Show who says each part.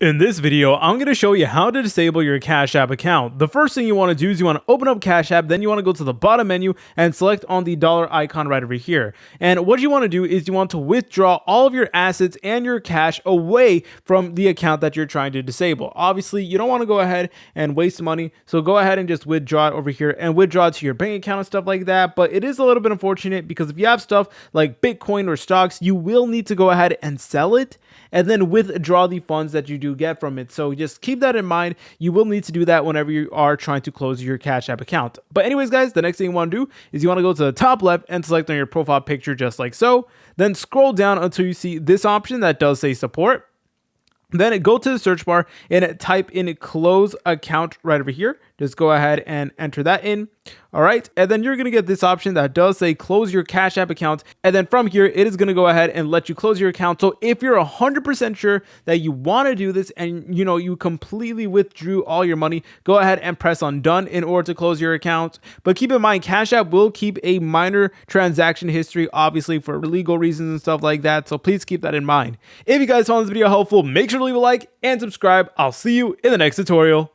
Speaker 1: In this video, I'm going to show you how to disable your Cash App account. The first thing you want to do is you want to open up Cash App, then you want to go to the bottom menu and select on the dollar icon right over here. And what you want to do is you want to withdraw all of your assets and your cash away from the account that you're trying to disable. Obviously, you don't want to go ahead and waste money, so go ahead and just withdraw it over here and withdraw it to your bank account and stuff like that. But it is a little bit unfortunate because if you have stuff like Bitcoin or stocks, you will need to go ahead and sell it and then withdraw the funds that you do get from it. So just keep that in mind. You will need to do that whenever you are trying to close your Cash App account. But anyways, guys, the next thing you want to do is you want to go to the top left and select on your profile picture just like so. Then scroll down until you see this option that does say support. Then go to the search bar and type in close account right over here. Just go ahead and enter that in. All right. And then you're going to get this option that does say close your Cash App account. And then from here, it is going to go ahead and let you close your account. So if you're 100% sure that you want to do this and you completely withdrew all your money, go ahead and press on done in order to close your account. But keep in mind, Cash App will keep a minor transaction history, obviously for legal reasons and stuff like that. So please keep that in mind. If you guys found this video helpful, make sure to leave a like and subscribe. I'll see you in the next tutorial.